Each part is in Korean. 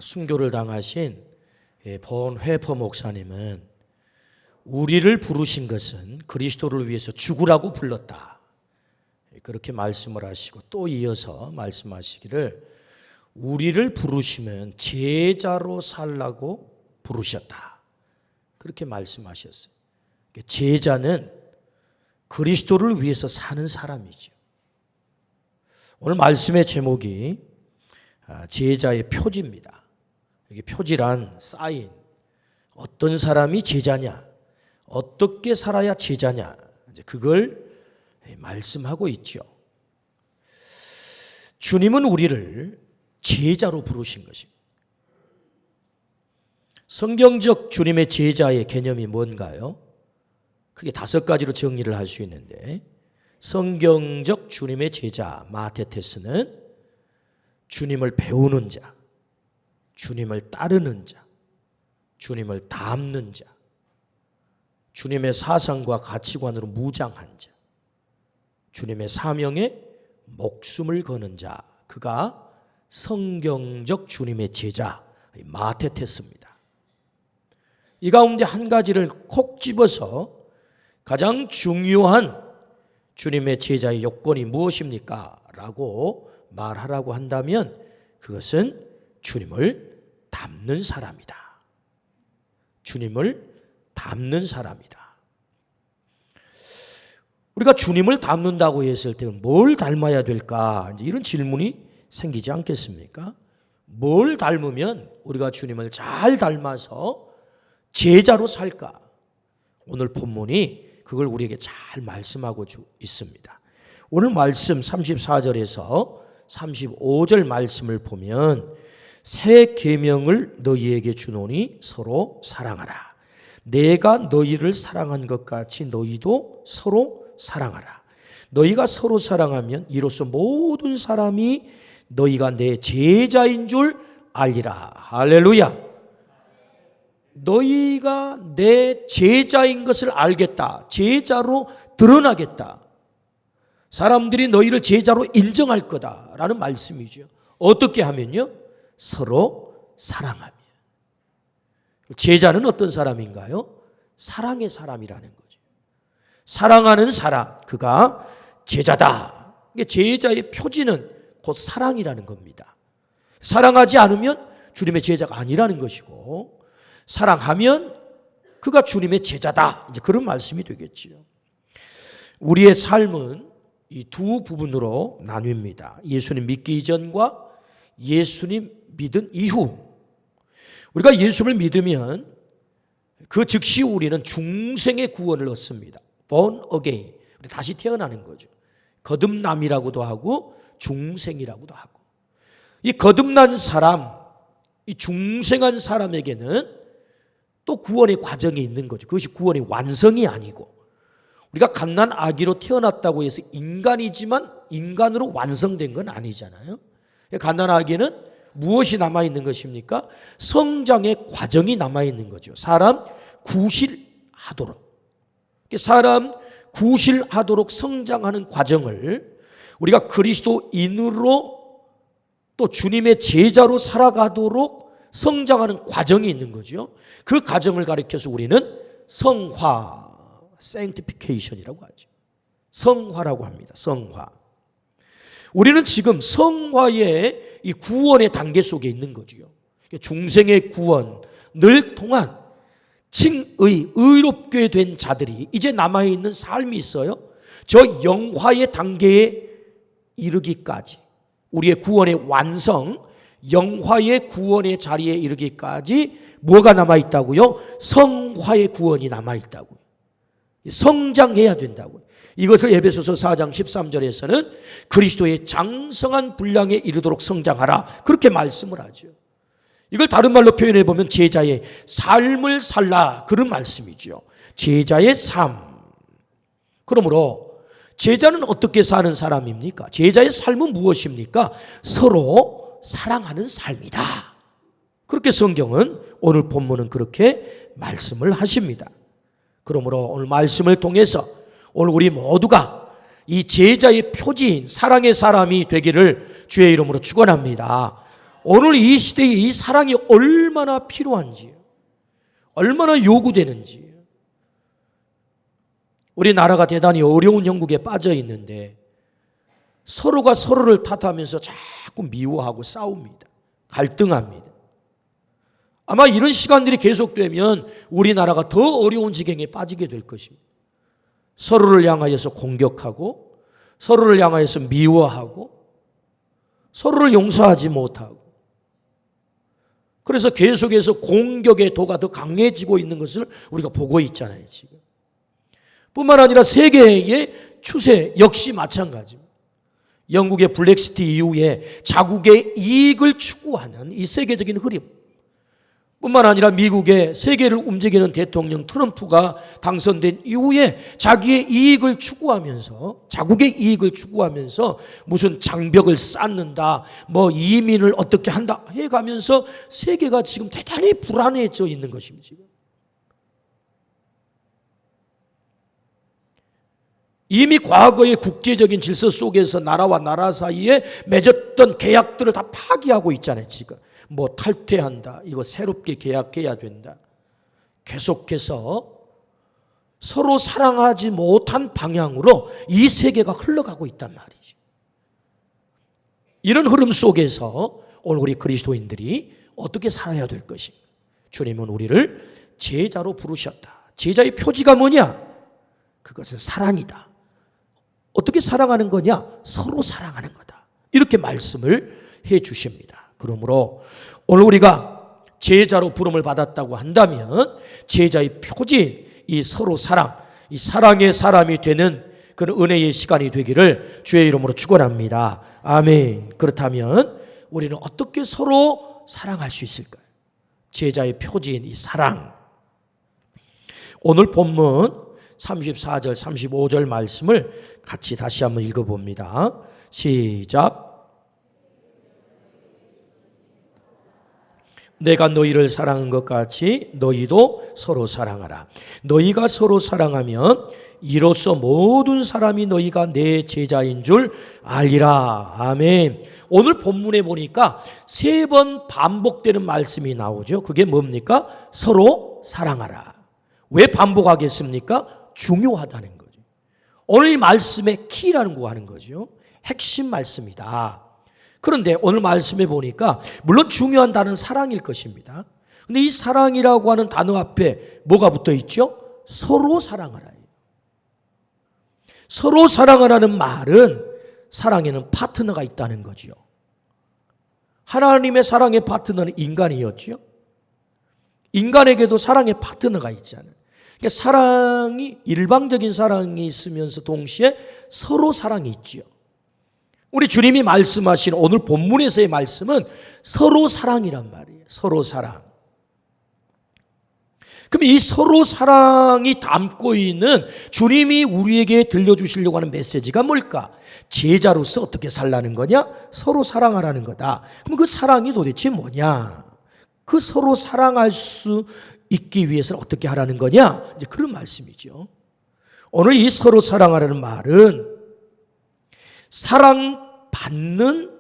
순교를 당하신 본회퍼 목사님은 우리를 부르신 것은 그리스도를 위해서 죽으라고 불렀다, 그렇게 말씀을 하시고, 또 이어서 말씀하시기를 우리를 부르시면 제자로 살라고 부르셨다, 그렇게 말씀하셨어요. 제자는 그리스도를 위해서 사는 사람이죠. 오늘 말씀의 제목이 제자의 표지입니다. 이게 표지란 사인, 어떤 사람이 제자냐, 어떻게 살아야 제자냐, 그걸 말씀하고 있죠. 주님은 우리를 제자로 부르신 것입니다. 성경적 주님의 제자의 개념이 뭔가요? 크게 5가지로 정리를 할 수 있는데, 성경적 주님의 제자 마테테스는 주님을 배우는 자, 주님을 따르는 자, 주님을 닮는 자, 주님의 사상과 가치관으로 무장한 자, 주님의 사명에 목숨을 거는 자, 그가 성경적 주님의 제자 마테테스입니다. 이 가운데 한 가지를 콕 집어서 가장 중요한 주님의 제자의 요건이 무엇입니까? 라고 말하라고 한다면 그것은 주님을 닮는 사람이다. 주님을 닮는 사람이다. 우리가 주님을 닮는다고 했을 때 뭘 닮아야 될까? 이제 이런 질문이 생기지 않겠습니까? 뭘 닮으면 우리가 주님을 잘 닮아서 제자로 살까? 오늘 본문이 그걸 우리에게 잘 말씀하고 있습니다. 오늘 말씀 34절에서 35절 말씀을 보면 새 계명을 너희에게 주노니 서로 사랑하라. 내가 너희를 사랑한 것 같이 너희도 서로 사랑하라. 너희가 서로 사랑하면 이로써 모든 사람이 너희가 내 제자인 줄 알리라. 할렐루야. 너희가 내 제자인 것을 알겠다. 제자로 드러나겠다. 사람들이 너희를 제자로 인정할 거다라는 말씀이죠. 어떻게 하면요? 서로 사랑하며. 제자는 어떤 사람인가요? 사랑의 사람이라는 거죠. 사랑하는 사람, 그가 제자다. 제자의 표지는 곧 사랑이라는 겁니다. 사랑하지 않으면 주님의 제자가 아니라는 것이고, 사랑하면 그가 주님의 제자다, 이제 그런 말씀이 되겠지요. 우리의 삶은 이 두 부분으로 나뉩니다. 예수님 믿기 이전과 예수님 믿은 이후. 우리가 예수를 믿으면 그 즉시 우리는 중생의 구원을 얻습니다. born again, 다시 태어나는 거죠. 거듭남이라고도 하고 중생이라고도 하고, 이 거듭난 사람, 이 중생한 사람에게는 또 구원의 과정이 있는 거죠. 그것이 구원의 완성이 아니고, 우리가 갓난 아기로 태어났다고 해서 인간이지만 인간으로 완성된 건 아니잖아요. 갓난 아기는 무엇이 남아있는 것입니까? 성장의 과정이 남아있는 거죠. 사람 구실하도록. 사람 구실하도록 성장하는 과정을 우리가 그리스도인으로 또 주님의 제자로 살아가도록 성장하는 과정이 있는 거죠. 그 과정을 가리켜서 우리는 성화, sanctification이라고 하죠. 성화라고 합니다. 성화. 우리는 지금 성화의 이 구원의 단계 속에 있는 거죠. 중생의 구원을 통한 칭의, 의롭게 된 자들이 이제 남아있는 삶이 있어요. 저 영화의 단계에 이르기까지, 우리의 구원의 완성, 영화의 구원의 자리에 이르기까지 뭐가 남아있다고요? 성화의 구원이 남아있다고요. 성장해야 된다고요. 이것을 에베소서 4장 13절에서는 그리스도의 장성한 분량에 이르도록 성장하라, 그렇게 말씀을 하죠. 이걸 다른 말로 표현해 보면 제자의 삶을 살라, 그런 말씀이죠. 제자의 삶. 그러므로 제자는 어떻게 사는 사람입니까? 제자의 삶은 무엇입니까? 서로 사랑하는 삶이다. 그렇게 성경은, 오늘 본문은 그렇게 말씀을 하십니다. 그러므로 오늘 말씀을 통해서 오늘 우리 모두가 이 제자의 표지인 사랑의 사람이 되기를 주의 이름으로 축원합니다. 오늘 이 시대에 이 사랑이 얼마나 필요한지, 얼마나 요구되는지. 우리나라가 대단히 어려운 형국에 빠져 있는데 서로가 서로를 탓하면서 자꾸 미워하고 싸웁니다. 갈등합니다. 아마 이런 시간들이 계속되면 우리나라가 더 어려운 지경에 빠지게 될 것입니다. 서로를 향하여서 공격하고, 서로를 향하여서 미워하고, 서로를 용서하지 못하고, 그래서 계속해서 공격의 도가 더 강해지고 있는 것을 우리가 보고 있잖아요, 지금. 뿐만 아니라 세계의 추세 역시 마찬가지입니다. 영국의 블랙시트 이후에 자국의 이익을 추구하는 이 세계적인 흐름, 뿐만 아니라 미국의 세계를 움직이는 대통령 트럼프가 당선된 이후에 자기의 이익을 추구하면서, 자국의 이익을 추구하면서 무슨 장벽을 쌓는다, 뭐 이민을 어떻게 한다 해가면서 세계가 지금 대단히 불안해져 있는 것입니다. 지금. 이미 과거의 국제적인 질서 속에서 나라와 나라 사이에 맺었던 계약들을 다 파기하고 있잖아요, 지금. 뭐 탈퇴한다, 이거 새롭게 계약해야 된다. 계속해서 서로 사랑하지 못한 방향으로 이 세계가 흘러가고 있단 말이죠. 이런 흐름 속에서 오늘 우리 그리스도인들이 어떻게 살아야 될 것인가? 주님은 우리를 제자로 부르셨다. 제자의 표지가 뭐냐? 그것은 사랑이다. 어떻게 사랑하는 거냐? 서로 사랑하는 거다. 이렇게 말씀을 해 주십니다. 그러므로 오늘 우리가 제자로 부름을 받았다고 한다면 제자의 표지, 이 서로 사랑, 이 사랑의 사람이 되는 그런 은혜의 시간이 되기를 주의 이름으로 축원합니다. 아멘. 그렇다면 우리는 어떻게 서로 사랑할 수 있을까요? 제자의 표지인 이 사랑. 오늘 본문 34절, 35절 말씀을 같이 다시 한번 읽어봅니다. 시작. 내가 너희를 사랑한 것 같이 너희도 서로 사랑하라. 너희가 서로 사랑하면 이로써 모든 사람이 너희가 내 제자인 줄 알리라. 아멘. 오늘 본문에 보니까 3번 반복되는 말씀이 나오죠. 그게 뭡니까? 서로 사랑하라. 왜 반복하겠습니까? 중요하다는 거죠. 오늘 이 말씀의 키라는 거 하는 거죠. 핵심 말씀이다. 그런데 오늘 말씀해 보니까 물론 중요한 단어는 사랑일 것입니다. 근데 이 사랑이라고 하는 단어 앞에 뭐가 붙어 있죠? 서로 사랑하라. 서로 사랑하라는 말은 사랑에는 파트너가 있다는 거죠. 하나님의 사랑의 파트너는 인간이었죠. 인간에게도 사랑의 파트너가 있잖아요. 그러니까 사랑이 일방적인 사랑이 있으면서 동시에 서로 사랑이 있죠. 우리 주님이 말씀하신 오늘 본문에서의 말씀은 서로 사랑이란 말이에요. 서로 사랑. 그럼 이 서로 사랑이 담고 있는 주님이 우리에게 들려주시려고 하는 메시지가 뭘까? 제자로서 어떻게 살라는 거냐? 서로 사랑하라는 거다. 그럼 그 사랑이 도대체 뭐냐? 그 서로 사랑할 수 있기 위해서는 어떻게 하라는 거냐? 이제 그런 말씀이죠. 오늘 이 서로 사랑하라는 말은 사랑받는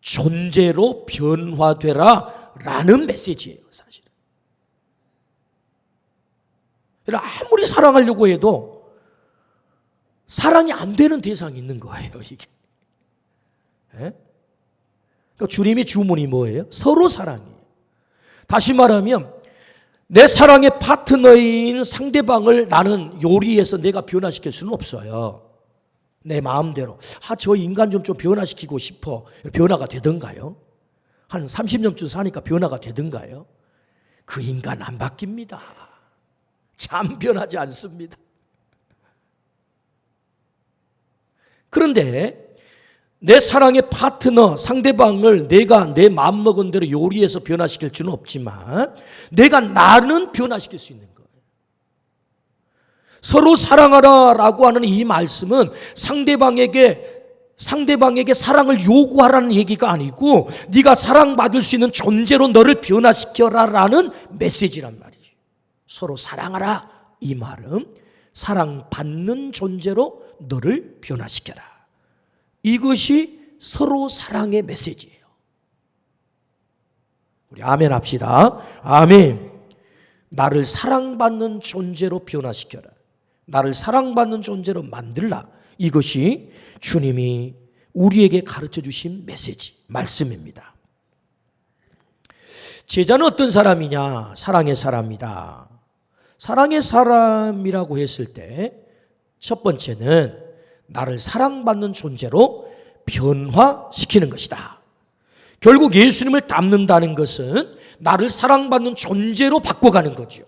존재로 변화되라 라는 메시지예요, 사실은. 아무리 사랑하려고 해도 사랑이 안 되는 대상이 있는 거예요, 이게. 그러니까 주님의 주문이 뭐예요? 서로 사랑이에요. 다시 말하면 내 사랑의 파트너인 상대방을 나는 요리해서 내가 변화시킬 수는 없어요. 내 마음대로. 저 인간 좀 변화시키고 싶어. 변화가 되던가요? 한 30년쯤 사니까 변화가 되던가요? 그 인간 안 바뀝니다. 참 변하지 않습니다. 그런데 내 사랑의 파트너, 상대방을 내가 내 마음먹은 대로 요리해서 변화시킬 수는 없지만 내가 나는 변화시킬 수 있는 거예요. 서로 사랑하라라고 하는 이 말씀은 상대방에게 사랑을 요구하라는 얘기가 아니고 네가 사랑받을 수 있는 존재로 너를 변화시켜라라는 메시지란 말이죠. 서로 사랑하라 이 말은 사랑받는 존재로 너를 변화시켜라. 이것이 서로 사랑의 메시지예요. 우리 아멘 합시다. 아멘. 나를 사랑받는 존재로 변화시켜라. 나를 사랑받는 존재로 만들라. 이것이 주님이 우리에게 가르쳐 주신 메시지, 말씀입니다. 제자는 어떤 사람이냐? 사랑의 사람이다. 사랑의 사람이라고 했을 때 첫 번째는 나를 사랑받는 존재로 변화시키는 것이다. 결국 예수님을 닮는다는 것은 나를 사랑받는 존재로 바꿔가는 거죠.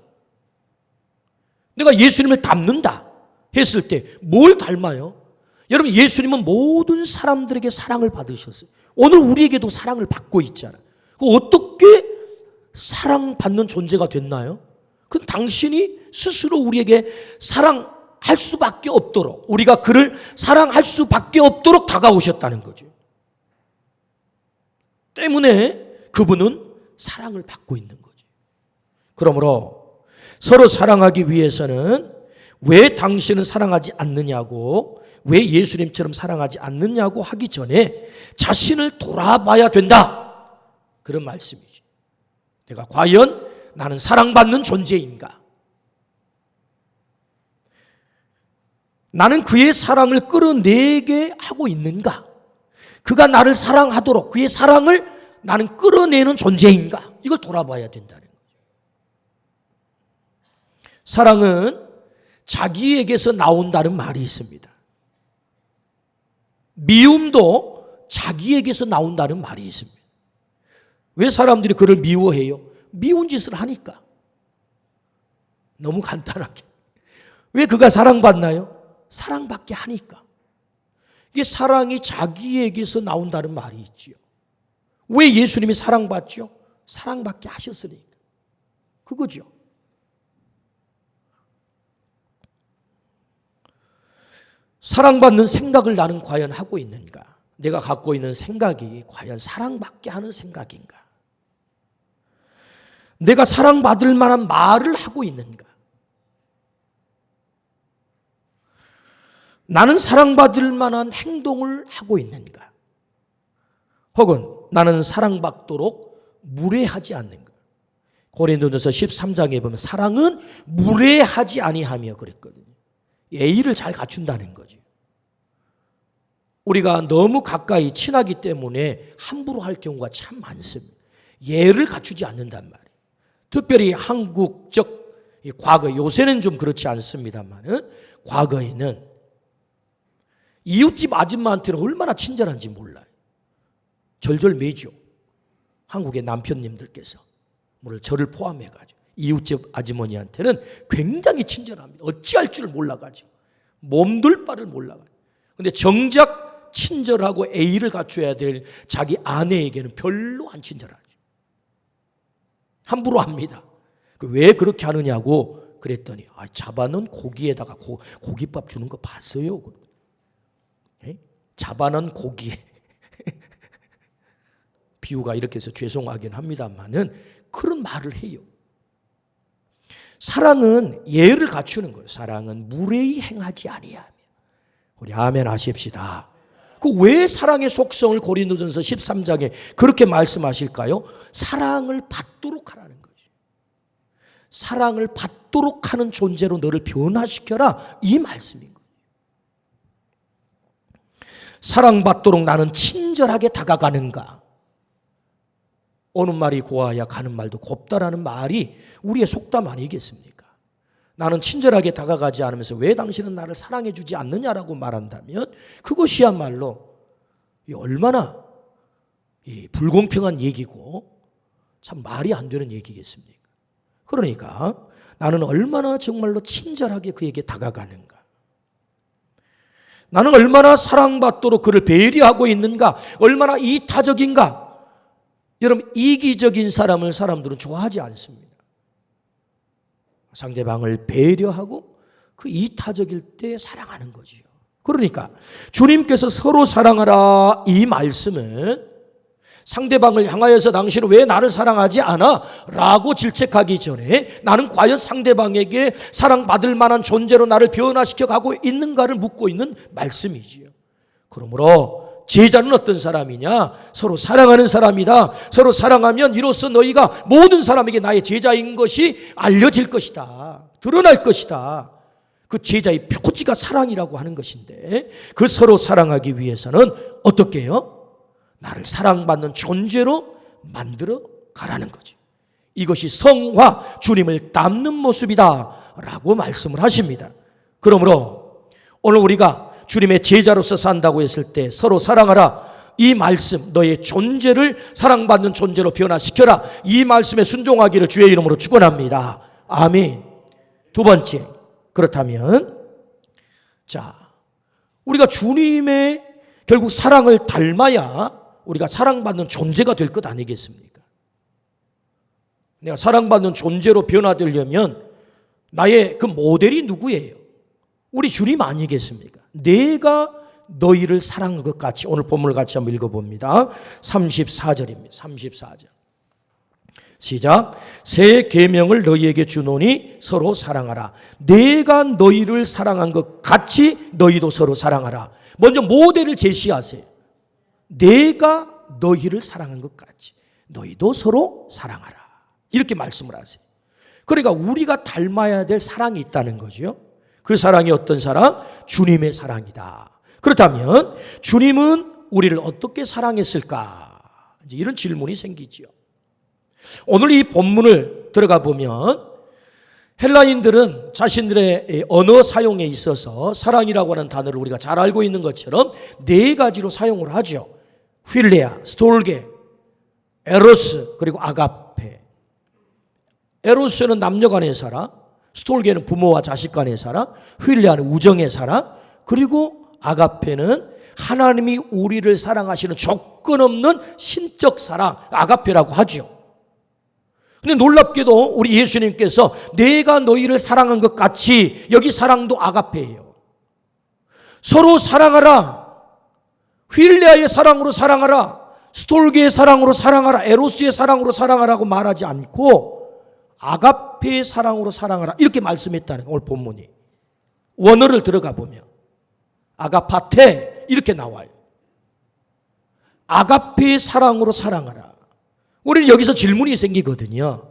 내가 예수님을 닮는다 했을 때 뭘 닮아요? 여러분, 예수님은 모든 사람들에게 사랑을 받으셨어요. 오늘 우리에게도 사랑을 받고 있잖아요. 어떻게 사랑받는 존재가 됐나요? 그건 당신이 스스로 우리에게 사랑할 수밖에 없도록, 우리가 그를 사랑할 수밖에 없도록 다가오셨다는 거죠. 때문에 그분은 사랑을 받고 있는 거죠. 그러므로 서로 사랑하기 위해서는 왜 당신은 사랑하지 않느냐고, 왜 예수님처럼 사랑하지 않느냐고 하기 전에 자신을 돌아봐야 된다. 그런 말씀이죠. 내가 과연 나는 사랑받는 존재인가? 나는 그의 사랑을 끌어내게 하고 있는가? 그가 나를 사랑하도록 그의 사랑을 나는 끌어내는 존재인가? 이걸 돌아봐야 된다는 거죠. 사랑은 자기에게서 나온다는 말이 있습니다. 미움도 자기에게서 나온다는 말이 있습니다. 왜 사람들이 그를 미워해요? 미운 짓을 하니까. 너무 간단하게. 왜 그가 사랑받나요? 사랑받게 하니까. 이게 사랑이 자기에게서 나온다는 말이 있지요. 왜 예수님이 사랑받죠? 사랑받게 하셨으니까. 그거죠. 사랑받는 생각을 나는 과연 하고 있는가? 내가 갖고 있는 생각이 과연 사랑받게 하는 생각인가? 내가 사랑받을 만한 말을 하고 있는가? 나는 사랑받을 만한 행동을 하고 있는가? 혹은 나는 사랑받도록 무례하지 않는가? 고린도전서 13장에 보면 사랑은 무례하지 아니하며 그랬거든요. 예의를 잘 갖춘다는 거죠. 우리가 너무 가까이 친하기 때문에 함부로 할 경우가 참 많습니다. 예를 갖추지 않는단 말이에요. 특별히 한국적 과거, 요새는 좀 그렇지 않습니다만 과거에는 이웃집 아줌마한테는 얼마나 친절한지 몰라요. 절절매죠. 한국의 남편님들께서, 물론 저를 포함해가지고 이웃집 아주머니한테는 굉장히 친절합니다. 어찌할 줄 몰라가지고 몸둘 바를 몰라가지고. 근데 정작 친절하고 예의를 갖춰야 될 자기 아내에게는 별로 안 친절하죠. 함부로 합니다. 왜 그렇게 하느냐고 그랬더니 잡아놓은 고기에다가 고깃밥 주는 거 봤어요? 잡아놓은 고기에 비유가 이렇게 해서 죄송하긴 합니다만은 그런 말을 해요. 사랑은 예를 갖추는 거예요. 사랑은 무례히 행하지 아니하며. 우리 아멘 하십시다. 그 왜 사랑의 속성을 고린도전서 13장에 그렇게 말씀하실까요? 사랑을 받도록 하라는 거죠. 사랑을 받도록 하는 존재로 너를 변화시켜라, 이 말씀인 거예요. 사랑받도록 나는 친절하게 다가가는가? 오는 말이 고와야 가는 말도 곱다라는 말이 우리의 속담 아니겠습니까? 나는 친절하게 다가가지 않으면서 왜 당신은 나를 사랑해 주지 않느냐라고 말한다면 그것이야말로 얼마나 불공평한 얘기고 참 말이 안 되는 얘기겠습니까? 그러니까 나는 얼마나 정말로 친절하게 그에게 다가가는가? 나는 얼마나 사랑받도록 그를 배려하고 있는가? 얼마나 이타적인가? 여러분, 이기적인 사람을 사람들은 좋아하지 않습니다. 상대방을 배려하고 그 이타적일 때 사랑하는 거지요. 그러니까 주님께서 서로 사랑하라, 이 말씀은 상대방을 향하여서 당신은 왜 나를 사랑하지 않아? 라고 질책하기 전에 나는 과연 상대방에게 사랑받을 만한 존재로 나를 변화시켜 가고 있는가를 묻고 있는 말씀이지요. 그러므로 제자는 어떤 사람이냐? 서로 사랑하는 사람이다. 서로 사랑하면 이로써 너희가 모든 사람에게 나의 제자인 것이 알려질 것이다. 드러날 것이다. 그 제자의 표지가 사랑이라고 하는 것인데, 그 서로 사랑하기 위해서는 어떻게 해요? 나를 사랑받는 존재로 만들어 가라는 거죠. 이것이 성화, 주님을 닮는 모습이다 라고 말씀을 하십니다. 그러므로 오늘 우리가 주님의 제자로서 산다고 했을 때 서로 사랑하라, 이 말씀, 너의 존재를 사랑받는 존재로 변화시켜라, 이 말씀에 순종하기를 주의 이름으로 축원합니다. 아멘. 두 번째, 그렇다면 우리가 주님의 결국 사랑을 닮아야 우리가 사랑받는 존재가 될 것 아니겠습니까? 내가 사랑받는 존재로 변화되려면 나의 그 모델이 누구예요? 우리 주님 아니겠습니까? 내가 너희를 사랑한 것 같이, 오늘 본문을 같이 한번 읽어봅니다. 34절입니다. 34절. 시작. 새 계명을 너희에게 주노니 서로 사랑하라. 내가 너희를 사랑한 것 같이 너희도 서로 사랑하라. 먼저 모델을 제시하세요. 내가 너희를 사랑한 것 같이 너희도 서로 사랑하라. 이렇게 말씀을 하세요. 그러니까 우리가 닮아야 될 사랑이 있다는 거죠. 그 사랑이 어떤 사랑? 주님의 사랑이다. 그렇다면 주님은 우리를 어떻게 사랑했을까? 이제 이런 질문이 생기죠. 오늘 이 본문을 들어가 보면 헬라인들은 자신들의 언어 사용에 있어서 사랑이라고 하는 단어를 우리가 잘 알고 있는 것처럼 네 가지로 사용을 하죠. 필레아, 스톨게, 에로스, 그리고 아가페. 에로스는 남녀 간의 사랑, 스톨게는 부모와 자식 간의 사랑, 필레아는 우정의 사랑, 그리고 아가페는 하나님이 우리를 사랑하시는 조건 없는 신적 사랑, 아가페라고 하죠. 근데 놀랍게도 우리 예수님께서 내가 너희를 사랑한 것 같이, 여기 사랑도 아가페예요. 서로 사랑하라. 필레아의 사랑으로 사랑하라. 스톨게의 사랑으로 사랑하라. 에로스의 사랑으로 사랑하라고 말하지 않고 아가페의 사랑으로 사랑하라, 이렇게 말씀했다는 거예요. 오늘 본문이 원어를 들어가 보면 아가파테 이렇게 나와요. 아가페의 사랑으로 사랑하라. 우리는 여기서 질문이 생기거든요.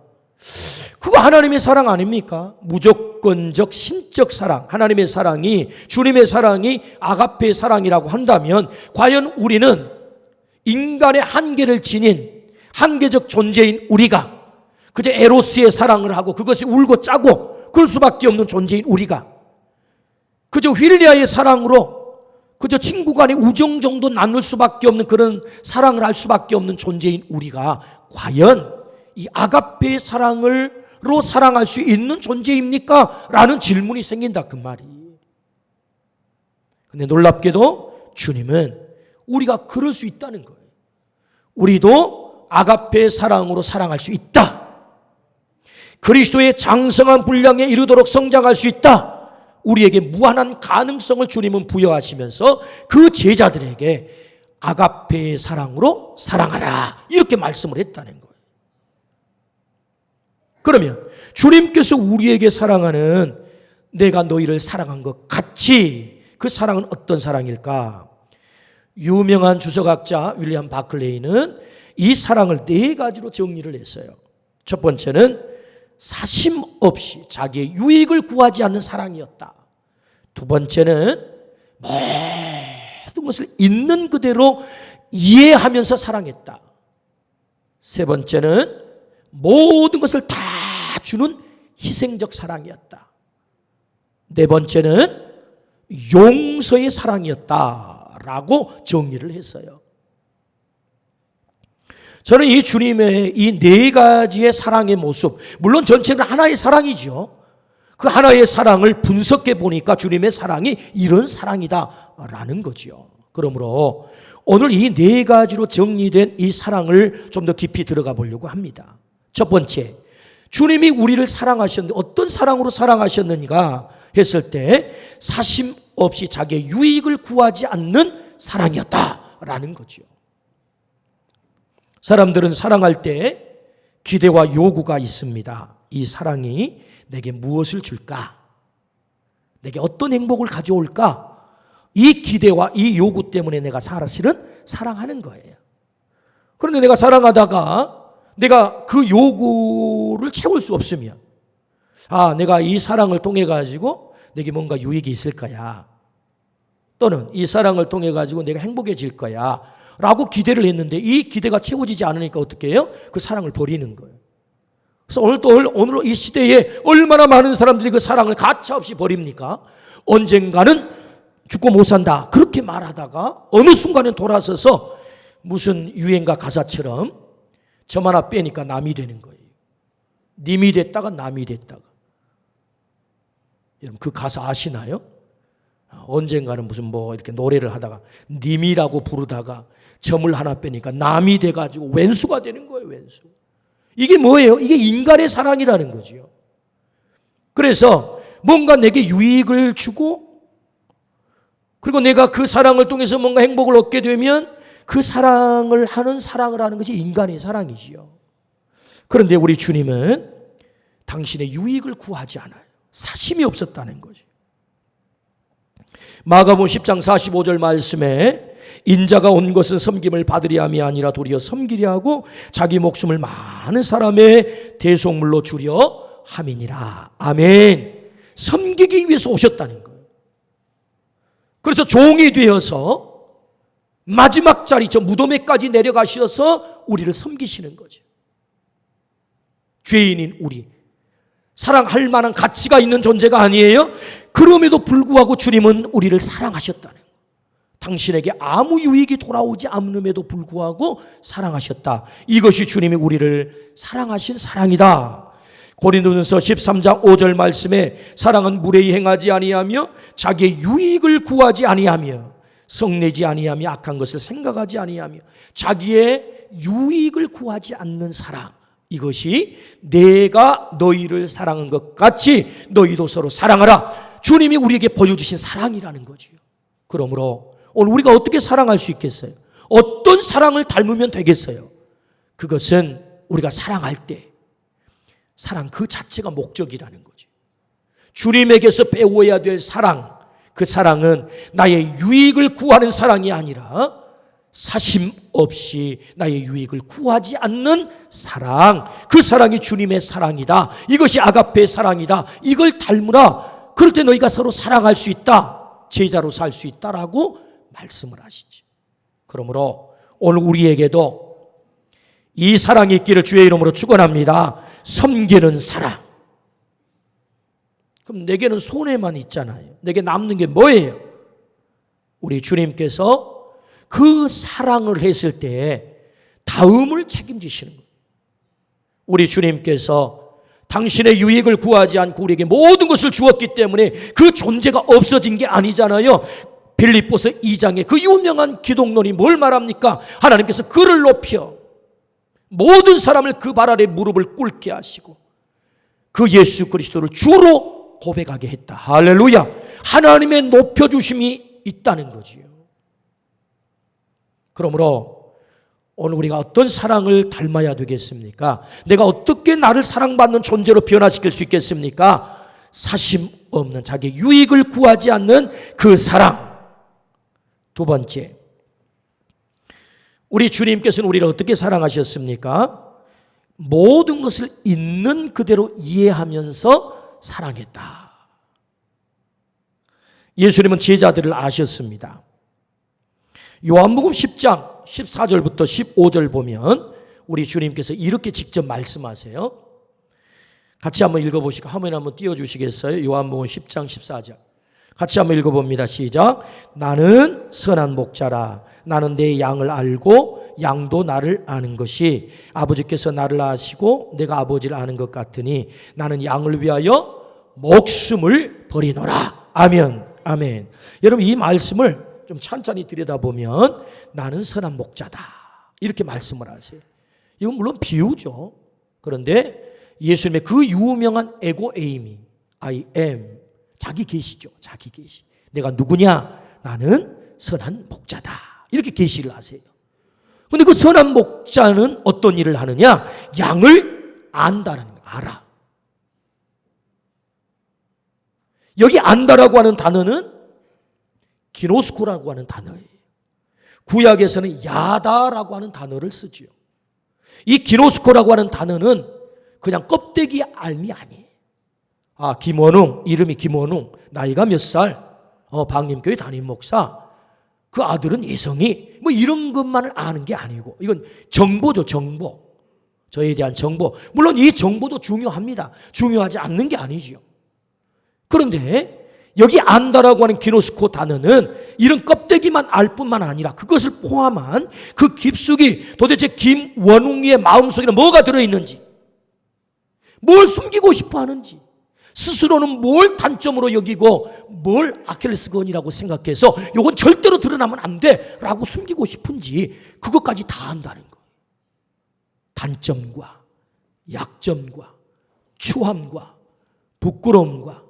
그거 하나님의 사랑 아닙니까? 무조건적 신적 사랑, 하나님의 사랑이, 주님의 사랑이 아가페의 사랑이라고 한다면 과연 우리는 인간의 한계를 지닌 한계적 존재인 우리가 그저 에로스의 사랑을 하고 그것이 울고 짜고 그럴 수밖에 없는 존재인 우리가, 그저 휠리아의 사랑으로 그저 친구 간의 우정 정도 나눌 수밖에 없는 그런 사랑을 할 수밖에 없는 존재인 우리가 과연 이 아가페의 사랑으로 사랑할 수 있는 존재입니까? 라는 질문이 생긴다, 그 말이. 근데 놀랍게도 주님은 우리가 그럴 수 있다는 거예요. 우리도 아가페의 사랑으로 사랑할 수 있다. 그리스도의 장성한 분량에 이르도록 성장할 수 있다. 우리에게 무한한 가능성을 주님은 부여하시면서 그 제자들에게 아가페의 사랑으로 사랑하라, 이렇게 말씀을 했다는 거예요. 그러면 주님께서 우리에게 사랑하는 내가 너희를 사랑한 것 같이, 그 사랑은 어떤 사랑일까? 유명한 주석학자 윌리엄 바클레이는 이 사랑을 네 가지로 정리를 했어요. 첫 번째는 사심 없이 자기의 유익을 구하지 않는 사랑이었다. 두 번째는 모든 것을 있는 그대로 이해하면서 사랑했다. 세 번째는 모든 것을 다 주는 희생적 사랑이었다. 네 번째는 용서의 사랑이었다라고 정리를 했어요. 저는 이 주님의 이 네 가지의 사랑의 모습, 물론 전체는 하나의 사랑이죠. 그 하나의 사랑을 분석해 보니까 주님의 사랑이 이런 사랑이다라는 거죠. 그러므로 오늘 이 네 가지로 정리된 이 사랑을 좀 더 깊이 들어가 보려고 합니다. 첫 번째, 주님이 우리를 사랑하셨는데 어떤 사랑으로 사랑하셨는가 했을 때 사심 없이 자기의 유익을 구하지 않는 사랑이었다라는 거죠. 사람들은 사랑할 때 기대와 요구가 있습니다. 이 사랑이 내게 무엇을 줄까? 내게 어떤 행복을 가져올까? 이 기대와 이 요구 때문에 내가 사실은 사랑하는 거예요. 그런데 내가 사랑하다가 내가 그 요구를 채울 수 없으면, 내가 이 사랑을 통해 가지고 내게 뭔가 유익이 있을 거야, 또는 이 사랑을 통해 가지고 내가 행복해질 거야 라고 기대를 했는데 이 기대가 채워지지 않으니까 어떻게 해요? 그 사랑을 버리는 거예요. 그래서 오늘 이 시대에 얼마나 많은 사람들이 그 사랑을 가차없이 버립니까? 언젠가는 죽고 못 산다 그렇게 말하다가 어느 순간에 돌아서서 무슨 유행가 가사처럼 점 하나 빼니까 남이 되는 거예요. 님이 됐다가 남이 됐다가. 여러분 그 가사 아시나요? 언젠가는 무슨 이렇게 노래를 하다가 님이라고 부르다가 점을 하나 빼니까 남이 돼가지고 왼수가 되는 거예요. 왼수. 이게 뭐예요? 이게 인간의 사랑이라는 거죠. 그래서 뭔가 내게 유익을 주고 그리고 내가 그 사랑을 통해서 뭔가 행복을 얻게 되면 그 사랑을 하는 것이 인간의 사랑이지요. 그런데 우리 주님은 당신의 유익을 구하지 않아요. 사심이 없었다는 거죠. 마가복음 10장 45절 말씀에 인자가 온 것은 섬김을 받으려 함이 아니라 도리어 섬기려 하고 자기 목숨을 많은 사람의 대속물로 주려 함이니라. 아멘. 섬기기 위해서 오셨다는 거예요. 그래서 종이 되어서 마지막 자리 저 무덤에까지 내려가셔서 우리를 섬기시는 거죠. 죄인인 우리, 사랑할 만한 가치가 있는 존재가 아니에요. 그럼에도 불구하고 주님은 우리를 사랑하셨다는 거예요. 당신에게 아무 유익이 돌아오지 않음에도 불구하고 사랑하셨다. 이것이 주님이 우리를 사랑하신 사랑이다. 고린도전서 13장 5절 말씀에 사랑은 무례히 행하지 아니하며 자기의 유익을 구하지 아니하며 성내지 아니하며 악한 것을 생각하지 아니하며 자기의 유익을 구하지 않는 사랑, 이것이 내가 너희를 사랑한 것 같이 너희도 서로 사랑하라. 주님이 우리에게 보여주신 사랑이라는 거지요. 그러므로 오늘 우리가 어떻게 사랑할 수 있겠어요? 어떤 사랑을 닮으면 되겠어요? 그것은 우리가 사랑할 때 사랑 그 자체가 목적이라는 거죠. 주님에게서 배워야 될 사랑, 그 사랑은 나의 유익을 구하는 사랑이 아니라 사심 없이 나의 유익을 구하지 않는 사랑, 그 사랑이 주님의 사랑이다. 이것이 아가페의 사랑이다. 이걸 닮으라. 그럴 때 너희가 서로 사랑할 수 있다. 제자로 살 수 있다라고 말씀을 하시죠. 그러므로 오늘 우리에게도 이 사랑이 있기를 주의 이름으로 축원합니다. 섬기는 사랑. 그럼 내게는 손해만 있잖아요. 내게 남는 게 뭐예요? 우리 주님께서 그 사랑을 했을 때 다음을 책임지시는 거예요. 우리 주님께서 당신의 유익을 구하지 않고 우리에게 모든 것을 주었기 때문에 그 존재가 없어진 게 아니잖아요. 빌립보서 2장에 그 유명한 기독론이 뭘 말합니까? 하나님께서 그를 높여 모든 사람을 그 발 아래 무릎을 꿇게 하시고 그 예수 그리스도를 주로 고백하게 했다. 할렐루야. 하나님의 높여주심이 있다는 거지요. 그러므로 오늘 우리가 어떤 사랑을 닮아야 되겠습니까? 내가 어떻게 나를 사랑받는 존재로 변화시킬 수 있겠습니까? 사심 없는 자기 유익을 구하지 않는 그 사랑. 두 번째, 우리 주님께서는 우리를 어떻게 사랑하셨습니까? 모든 것을 있는 그대로 이해하면서 사랑했다. 예수님은 제자들을 아셨습니다. 요한복음 10장 14절부터 15절 보면 우리 주님께서 이렇게 직접 말씀하세요. 같이 한번 읽어보시고 화면 한번 띄워주시겠어요? 요한복음 10장 14절 같이 한번 읽어봅니다. 시작. 나는 선한 목자라. 나는 내 양을 알고 양도 나를 아는 것이 아버지께서 나를 아시고 내가 아버지를 아는 것 같으니 나는 양을 위하여 목숨을 버리노라. 아멘. 아멘. 여러분 이 말씀을 좀 천천히 들여다보면 나는 선한 목자다 이렇게 말씀을 하세요. 이건 물론 비유죠. 그런데 예수님의 그 유명한 에고 에이미 I am 자기 계시죠. 자기 계시. 내가 누구냐? 나는 선한 목자다. 이렇게 계시를 하세요. 그런데 그 선한 목자는 어떤 일을 하느냐? 양을 안다는 거. 알아. 여기 안다라고 하는 단어는 기노스코라고 하는 단어예요. 구약에서는 야다라고 하는 단어를 쓰지요. 이 기노스코라고 하는 단어는 그냥 껍데기 알미 아니에요. 김원웅, 이름이 김원웅, 나이가 몇 살, 방림교회 담임 목사, 그 아들은 예성이, 뭐 이런 것만을 아는 게 아니고, 이건 정보죠, 정보. 저에 대한 정보. 물론 이 정보도 중요합니다. 중요하지 않는 게 아니지요. 그런데 여기 안다라고 하는 기노스코 단어는 이런 껍데기만 알 뿐만 아니라 그것을 포함한 그 깊숙이 도대체 김원웅이의 마음속에는 뭐가 들어있는지, 뭘 숨기고 싶어 하는지, 스스로는 뭘 단점으로 여기고 뭘 아킬레스건이라고 생각해서 이건 절대로 드러나면 안 돼라고 숨기고 싶은지 그것까지 다 안다는 거예요. 단점과 약점과 추함과 부끄러움과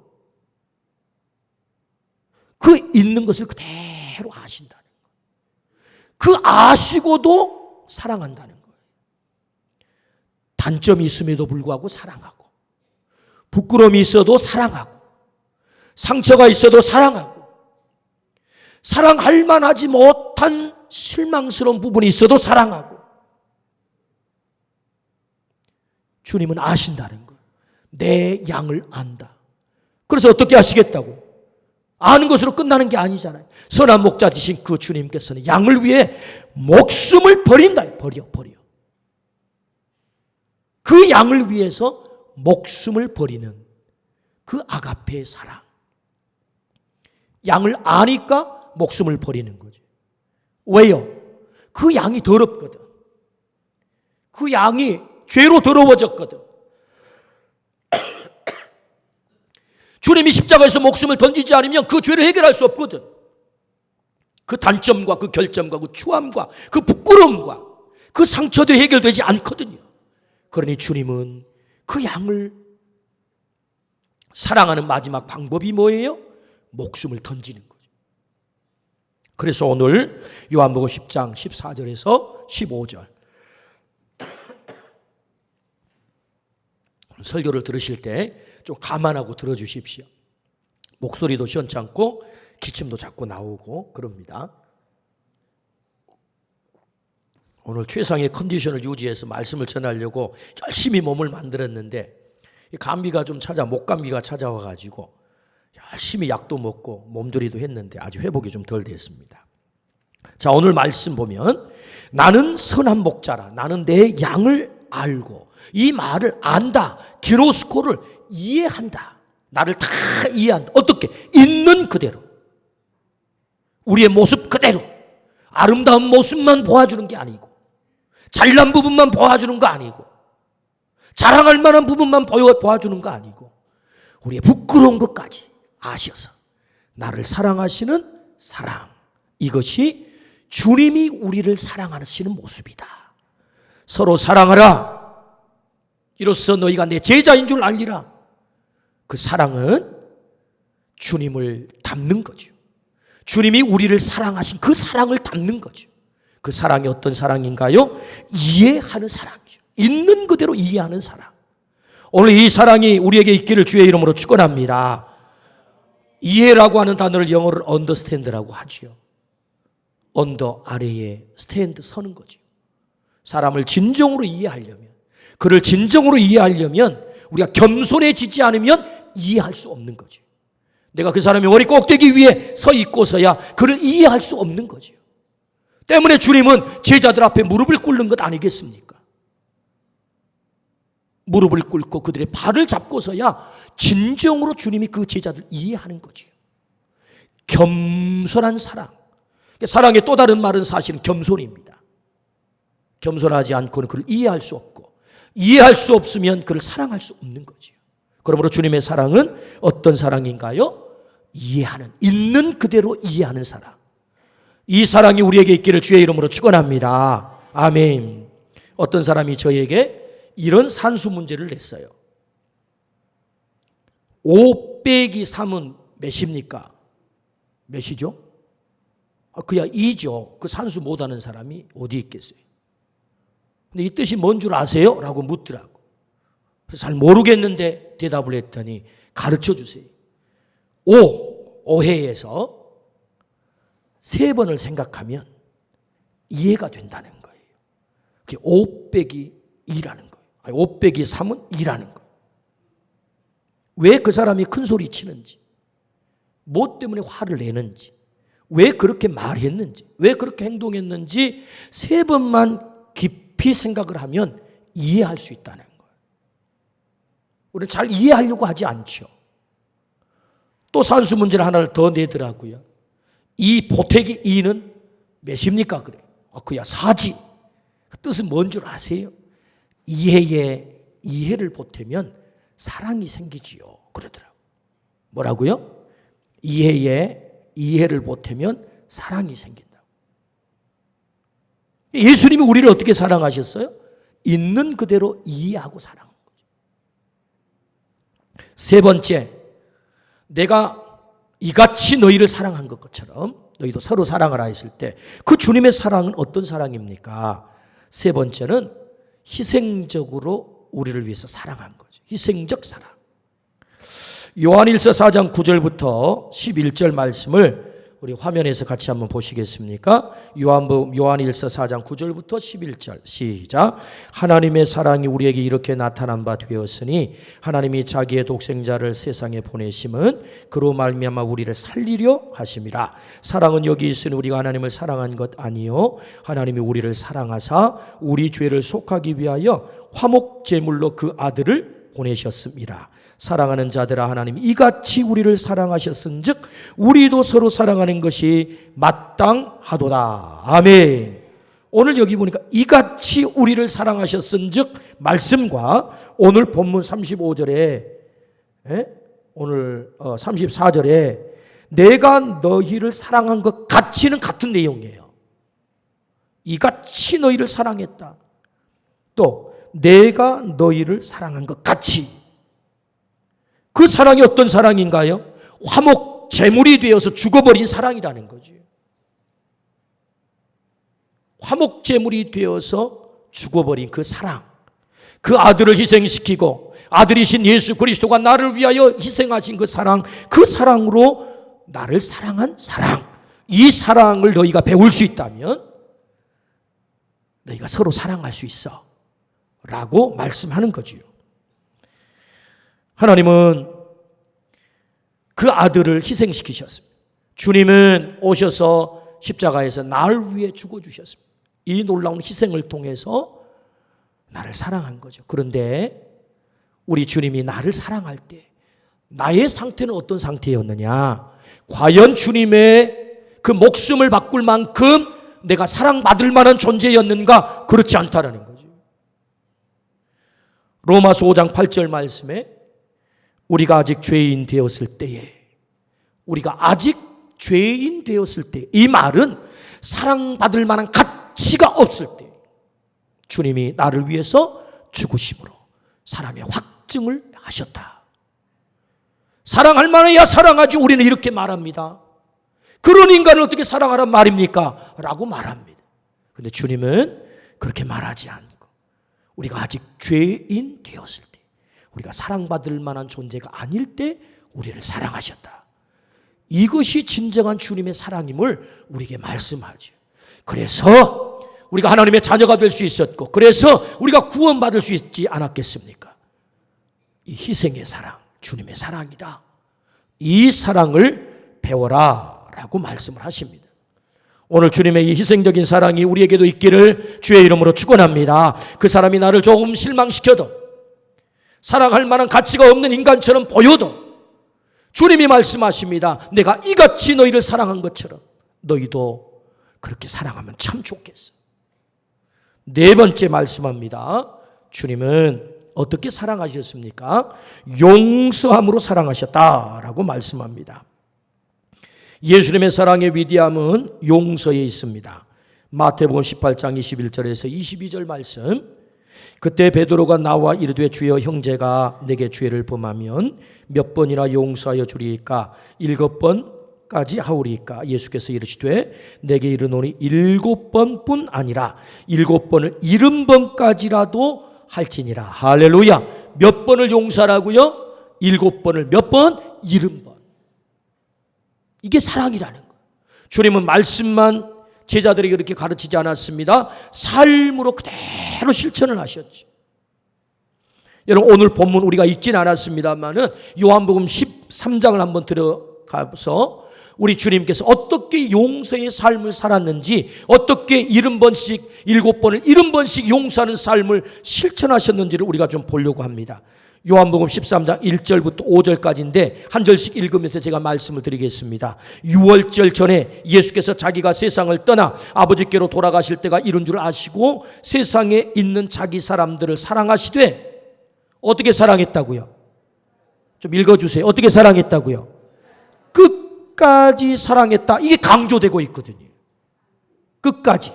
그 있는 것을 그대로 아신다는 거예요. 그 아시고도 사랑한다는 거예요. 단점이 있음에도 불구하고 사랑하고, 부끄러움이 있어도 사랑하고, 상처가 있어도 사랑하고, 사랑할 만하지 못한 실망스러운 부분이 있어도 사랑하고, 주님은 아신다는 거예요. 내 양을 안다. 그래서 어떻게 하시겠다고요? 아는 것으로 끝나는 게 아니잖아요. 선한 목자 되신 그 주님께서는 양을 위해 목숨을 버린다. 버려. 그 양을 위해서 목숨을 버리는 그 아가페의 사랑. 양을 아니까 목숨을 버리는 거죠. 왜요? 그 양이 더럽거든. 그 양이 죄로 더러워졌거든. 주님이 십자가에서 목숨을 던지지 않으면 그 죄를 해결할 수 없거든. 그 단점과 그 결점과 그 추함과 그 부끄러움과 그 상처들이 해결되지 않거든요. 그러니 주님은 그 양을 사랑하는 마지막 방법이 뭐예요? 목숨을 던지는 거죠. 그래서 오늘 요한복음 10장 14절에서 15절 설교를 들으실 때 좀 감안하고 들어주십시오. 목소리도 시원찮고 기침도 자꾸 나오고 그럽니다. 오늘 최상의 컨디션을 유지해서 말씀을 전하려고 열심히 몸을 만들었는데 감기가 좀 목감기가 찾아와가지고 열심히 약도 먹고 몸조리도 했는데 아주 회복이 좀 덜 됐습니다. 자, 오늘 말씀 보면 나는 선한 목자라. 나는 내 양을 알고 이 말을 안다. 기노스코를 이해한다. 나를 다 이해한다. 어떻게? 있는 그대로. 우리의 모습 그대로. 아름다운 모습만 보아주는 게 아니고, 잘난 부분만 보아주는 거 아니고, 자랑할 만한 부분만 보아주는 거 아니고, 우리의 부끄러운 것까지 아셔서 나를 사랑하시는 사랑. 이것이 주님이 우리를 사랑하시는 모습이다. 서로 사랑하라. 이로써 너희가 내 제자인 줄 알리라. 그 사랑은 주님을 담는 거죠. 주님이 우리를 사랑하신 그 사랑을 담는 거죠. 그 사랑이 어떤 사랑인가요? 이해하는 사랑이죠. 있는 그대로 이해하는 사랑. 오늘 이 사랑이 우리에게 있기를 주의 이름으로 축원합니다. 이해라고 하는 단어를 영어로 understand라고 하지요. 언더 아래에 스탠드 서는 거죠. 사람을 진정으로 이해하려면, 그를 진정으로 이해하려면 우리가 겸손해지지 않으면 이해할 수 없는 거죠. 내가 그 사람의 머리 꼭대기 위에 서 있고서야 그를 이해할 수 없는 거죠. 때문에 주님은 제자들 앞에 무릎을 꿇는 것 아니겠습니까? 무릎을 꿇고 그들의 발을 잡고서야 진정으로 주님이 그 제자들 이해하는 거죠. 겸손한 사랑. 사랑의 또 다른 말은 사실은 겸손입니다. 겸손하지 않고는 그를 이해할 수 없고, 이해할 수 없으면 그를 사랑할 수 없는 거죠. 그러므로 주님의 사랑은 어떤 사랑인가요? 이해하는, 있는 그대로 이해하는 사랑. 이 사랑이 우리에게 있기를 주의 이름으로 축원합니다. 아멘. 어떤 사람이 저에게 이런 산수 문제를 냈어요. 5 빼기 3은 몇입니까? 몇이죠? 그야 2죠. 그 산수 못하는 사람이 어디 있겠어요? 근데 이 뜻이 뭔 줄 아세요? 라고 묻더라고. 그래서 잘 모르겠는데 대답을 했더니 가르쳐 주세요. 5회에서 3번을 생각하면 이해가 된다는 거예요. 그게 5 빼기 2라는 거예요. 아니, 5 빼기 3은 2라는 거예요. 왜 그 사람이 큰 소리 치는지, 뭐 때문에 화를 내는지, 왜 그렇게 말했는지, 왜 그렇게 행동했는지 3번만 깊이 생각을 하면 이해할 수 있다는 거예요. 우리는 잘 이해하려고 하지 않죠. 또 산수 문제를 하나를 더 내더라고요. 이 보태기 2는 몇입니까? 그래. 그야 4지. 그 뜻은 뭔 줄 아세요? 이해에 이해를 보태면 사랑이 생기지요. 그러더라고요. 뭐라고요? 이해에 이해를 보태면 사랑이 생긴다고. 예수님이 우리를 어떻게 사랑하셨어요? 있는 그대로 이해하고 사랑한 거죠. 3번째, 내가 이같이 너희를 사랑한 것처럼 너희도 서로 사랑하라 했을 때 그 주님의 사랑은 어떤 사랑입니까? 3번째는 희생적으로 우리를 위해서 사랑한 거죠. 희생적 사랑. 요한일서 4장 9절부터 11절 말씀을 우리 화면에서 같이 한번 보시겠습니까? 요한일서 4장 9절부터 11절 시작. 하나님의 사랑이 우리에게 이렇게 나타난 바 되었으니 하나님이 자기의 독생자를 세상에 보내심은 그로 말미암아 우리를 살리려 하심이라. 사랑은 여기 있으니 우리가 하나님을 사랑한 것 아니요 하나님이 우리를 사랑하사 우리 죄를 속하기 위하여 화목제물로 그 아들을 보내셨습니다. 사랑하는 자들아 하나님이 이같이 우리를 사랑하셨은즉 우리도 서로 사랑하는 것이 마땅하도다. 아멘. 오늘 여기 보니까 이같이 우리를 사랑하셨은즉 말씀과 오늘 본문 35절에 오늘 34절에 내가 너희를 사랑한 것 같이는 같은 내용이에요. 이같이 너희를 사랑했다. 또 내가 너희를 사랑한 것 같이. 그 사랑이 어떤 사랑인가요? 화목 제물이 되어서 죽어버린 사랑이라는 거죠. 화목 제물이 되어서 죽어버린 그 사랑, 그 아들을 희생시키고 아들이신 예수 그리스도가 나를 위하여 희생하신 그 사랑, 그 사랑으로 나를 사랑한 사랑, 이 사랑을 너희가 배울 수 있다면 너희가 서로 사랑할 수 있어 라고 말씀하는 거지요. 하나님은 그 아들을 희생시키셨습니다. 주님은 오셔서 십자가에서 나를 위해 죽어주셨습니다. 이 놀라운 희생을 통해서 나를 사랑한 거죠. 그런데 우리 주님이 나를 사랑할 때 나의 상태는 어떤 상태였느냐? 과연 주님의 그 목숨을 바꿀 만큼 내가 사랑받을 만한 존재였는가? 그렇지 않다라는 거죠. 로마서 5장 8절 말씀에 우리가 아직 죄인 되었을 때에, 우리가 아직 죄인 되었을 때, 이 말은 사랑받을 만한 가치가 없을 때 주님이 나를 위해서 죽으심으로 사람의 확증을 하셨다. 사랑할 만해야 사랑하지. 우리는 이렇게 말합니다. 그런 인간을 어떻게 사랑하란 말입니까? 라고 말합니다. 그런데 주님은 그렇게 말하지 않고 우리가 아직 죄인 되었을 때, 우리가 사랑받을 만한 존재가 아닐 때 우리를 사랑하셨다. 이것이 진정한 주님의 사랑임을 우리에게 말씀하죠. 그래서 우리가 하나님의 자녀가 될 수 있었고, 그래서 우리가 구원받을 수 있지 않았겠습니까? 이 희생의 사랑, 주님의 사랑이다. 이 사랑을 배워라 라고 말씀을 하십니다. 오늘 주님의 이 희생적인 사랑이 우리에게도 있기를 주의 이름으로 축원합니다. 그 사람이 나를 조금 실망시켜도, 사랑할 만한 가치가 없는 인간처럼 보여도 주님이 말씀하십니다. 내가 이같이 너희를 사랑한 것처럼 너희도 그렇게 사랑하면 참 좋겠어. 4번째 말씀합니다. 주님은 어떻게 사랑하셨습니까? 용서함으로 사랑하셨다라고 말씀합니다. 예수님의 사랑의 위대함은 용서에 있습니다. 마태복음 18장 21절에서 22절 말씀. 그때 베드로가 나와 이르되 주여 형제가 내게 죄를 범하면 몇 번이나 용서하여 주리이까? 7번까지 하오리이까? 예수께서 이르시되 내게 이르노니 7번뿐 아니라 7번을 70번까지라도 할지니라. 할렐루야. 몇 번을 용서하라고요? 7번을 몇 번? 70번. 이게 사랑이라는 거예요. 주님은 말씀만 제자들에게 그렇게 가르치지 않았습니다. 삶으로 그대로 실천을 하셨죠. 여러분, 오늘 본문 우리가 읽진 않았습니다만은 요한복음 13장을 한번 들어가서 우리 주님께서 어떻게 용서의 삶을 살았는지, 어떻게 70번씩 7번을 70번씩 용서하는 삶을 실천하셨는지를 우리가 좀 보려고 합니다. 요한복음 13장 1절부터 5절까지인데 한 절씩 읽으면서 제가 말씀을 드리겠습니다. 유월절 전에 예수께서 자기가 세상을 떠나 아버지께로 돌아가실 때가 이른 줄 아시고 세상에 있는 자기 사람들을 사랑하시되, 어떻게 사랑했다고요? 좀 읽어주세요. 어떻게 사랑했다고요? 끝까지 사랑했다. 이게 강조되고 있거든요. 끝까지.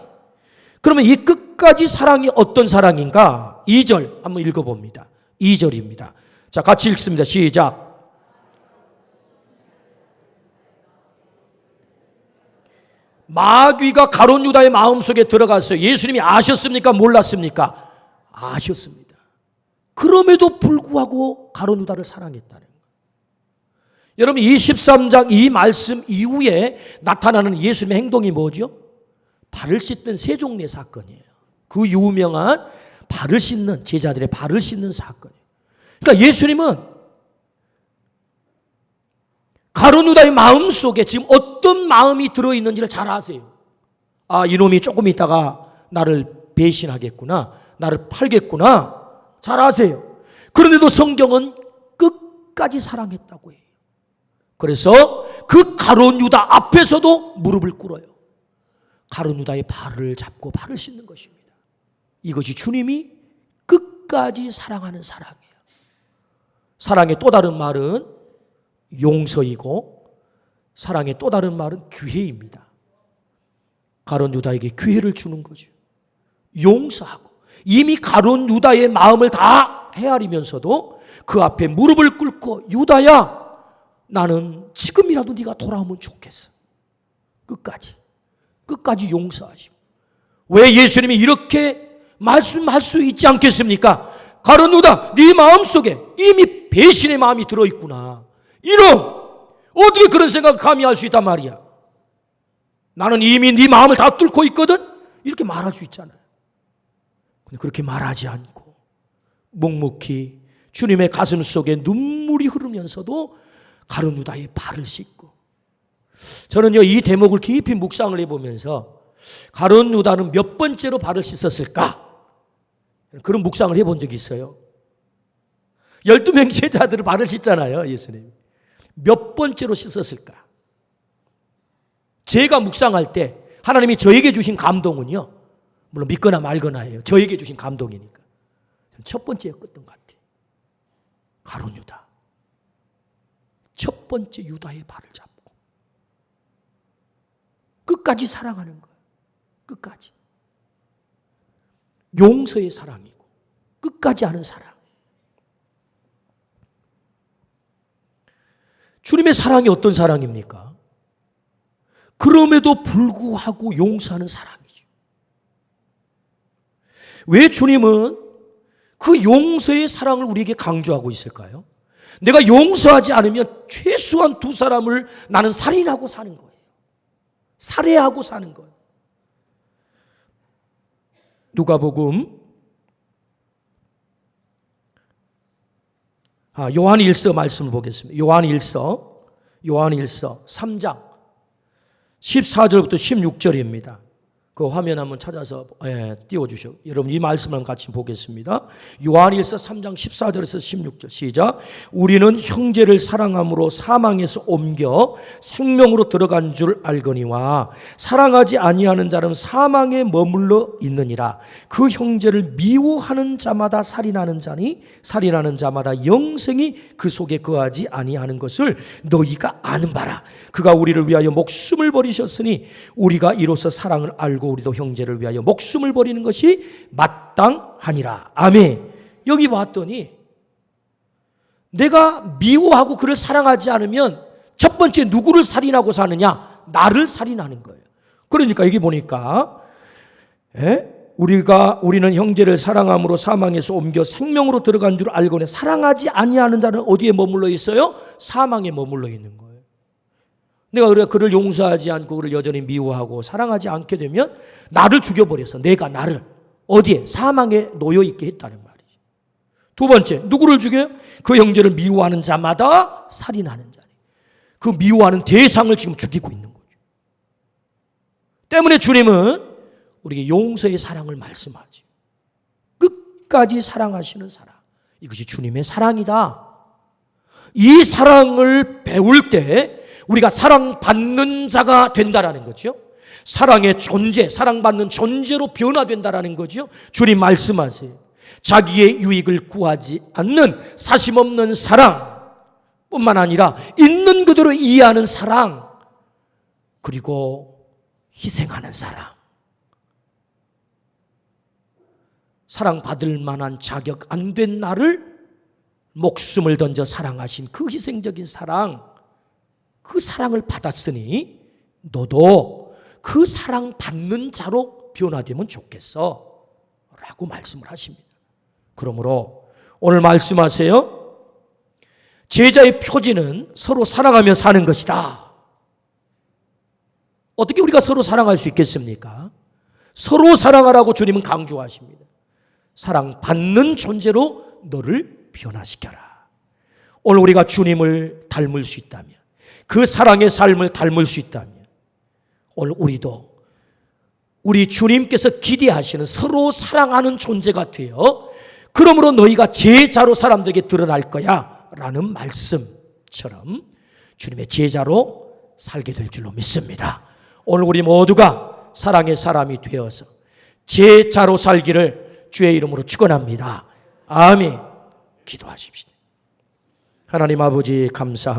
그러면 이 끝까지 사랑이 어떤 사랑인가? 2절 한번 읽어봅니다. 2절입니다. 자, 같이 읽습니다. 시작. 마귀가 가룟 유다의 마음속에 들어갔어요. 예수님이 아셨습니까? 몰랐습니까? 아셨습니다. 그럼에도 불구하고 가룟 유다를 사랑했다는 거예요. 여러분, 23장 이 말씀 이후에 나타나는 예수님의 행동이 뭐죠? 발을 씻던 세종례 사건이에요. 그 유명한 발을 씻는, 제자들의 발을 씻는 사건이에요. 그러니까 예수님은 가룟 유다의 마음속에 지금 어떤 마음이 들어있는지를 잘 아세요. 아, 이놈이 조금 있다가 나를 배신하겠구나, 나를 팔겠구나, 잘 아세요. 그런데도 성경은 끝까지 사랑했다고 해요. 그래서 그 가룟 유다 앞에서도 무릎을 꿇어요. 가룟 유다의 발을 잡고 발을 씻는 것입니다. 이것이 주님이 끝까지 사랑하는 사랑이에요. 사랑의 또 다른 말은 용서이고, 사랑의 또 다른 말은 기회입니다. 가룟 유다에게 기회를 주는 거죠. 용서하고, 이미 가룟 유다의 마음을 다 헤아리면서도 그 앞에 무릎을 꿇고, 유다야, 나는 지금이라도 네가 돌아오면 좋겠어. 끝까지 용서하시고. 왜 예수님이 이렇게 말씀할 수 있지 않겠습니까? 가룟 유다, 네 마음속에 이미 배신의 마음이 들어있구나. 이놈, 어떻게 그런 생각을 감히 할 수 있단 말이야. 나는 이미 네 마음을 다 뚫고 있거든. 이렇게 말할 수 있잖아요. 근데 그렇게 말하지 않고 묵묵히 주님의 가슴 속에 눈물이 흐르면서도 가룟 유다의 발을 씻고. 저는요, 이 대목을 깊이 묵상을 해보면서 가룟 유다는 몇 번째로 발을 씻었을까? 그런 묵상을 해본 적이 있어요. 12명 제자들을 발을 씻잖아요, 예수님. 몇 번째로 씻었을까? 제가 묵상할 때 하나님이 저에게 주신 감동은요, 물론 믿거나 말거나예요. 저에게 주신 감동이니까 첫 번째였던 것 같아요. 가룟 유다. 첫 번째 유다의 발을 잡고 끝까지 사랑하는 거예요. 끝까지. 용서의 사랑이고 끝까지 하는 사랑. 주님의 사랑이 어떤 사랑입니까? 그럼에도 불구하고 용서하는 사랑이죠. 왜 주님은 그 용서의 사랑을 우리에게 강조하고 있을까요? 내가 용서하지 않으면 최소한 두 사람을 나는 살인하고 사는 거예요. 살해하고 사는 거예요. 누가복음 요한일서 말씀을 보겠습니다. 요한일서 3장 14절부터 16절입니다. 그 화면 한번 찾아서 띄워주시오. 여러분 이 말씀을 같이 보겠습니다. 요한일서 3장 14절에서 16절 시작. 우리는 형제를 사랑함으로 사망에서 옮겨 생명으로 들어간 줄 알거니와 사랑하지 아니하는 자는 사망에 머물러 있느니라. 그 형제를 미워하는 자마다 살인하는 자니 살인하는 자마다 영생이 그 속에 거하지 아니하는 것을 너희가 아는 바라. 그가 우리를 위하여 목숨을 버리셨으니 우리가 이로써 사랑을 알고 우리도 형제를 위하여 목숨을 버리는 것이 마땅하니라. 아멘. 여기 봤더니 내가 미워하고 그를 사랑하지 않으면 첫 번째 누구를 살인하고 사느냐? 나를 살인하는 거예요. 그러니까 여기 보니까 우리는 형제를 사랑함으로 사망에서 옮겨 생명으로 들어간 줄 알거늘 사랑하지 아니하는 자는 어디에 머물러 있어요? 사망에 머물러 있는 거예요. 내가 그를 용서하지 않고 그를 여전히 미워하고 사랑하지 않게 되면 나를 죽여버려서 내가 나를 어디에? 사망에 놓여 있게 했다는 말이죠. 두 번째, 누구를 죽여요? 그 형제를 미워하는 자마다 살인하는 자니. 그 미워하는 대상을 지금 죽이고 있는 거죠. 때문에 주님은 우리에게 용서의 사랑을 말씀하죠. 끝까지 사랑하시는 사랑. 이것이 주님의 사랑이다. 이 사랑을 배울 때 우리가 사랑받는 자가 된다라는 거죠. 사랑의 존재, 사랑받는 존재로 변화된다라는 거죠. 주님 말씀하세요. 자기의 유익을 구하지 않는 사심 없는 사랑 뿐만 아니라 있는 그대로 이해하는 사랑, 그리고 희생하는 사랑. 사랑받을 만한 자격 안 된 나를 목숨을 던져 사랑하신 그 희생적인 사랑, 그 사랑을 받았으니 너도 그 사랑 받는 자로 변화되면 좋겠어 라고 말씀을 하십니다. 그러므로 오늘 말씀하세요. 제자의 표지는 서로 사랑하며 사는 것이다. 어떻게 우리가 서로 사랑할 수 있겠습니까? 서로 사랑하라고 주님은 강조하십니다. 사랑받는 존재로 너를 변화시켜라. 오늘 우리가 주님을 닮을 수 있다면, 그 사랑의 삶을 닮을 수 있다면, 오늘 우리도 우리 주님께서 기대하시는 서로 사랑하는 존재가 되어 그러므로 너희가 제자로 사람들에게 드러날 거야 라는 말씀처럼 주님의 제자로 살게 될 줄로 믿습니다. 오늘 우리 모두가 사랑의 사람이 되어서 제자로 살기를 주의 이름으로 축원합니다. 아멘. 기도하십시다. 하나님 아버지 감사합니다.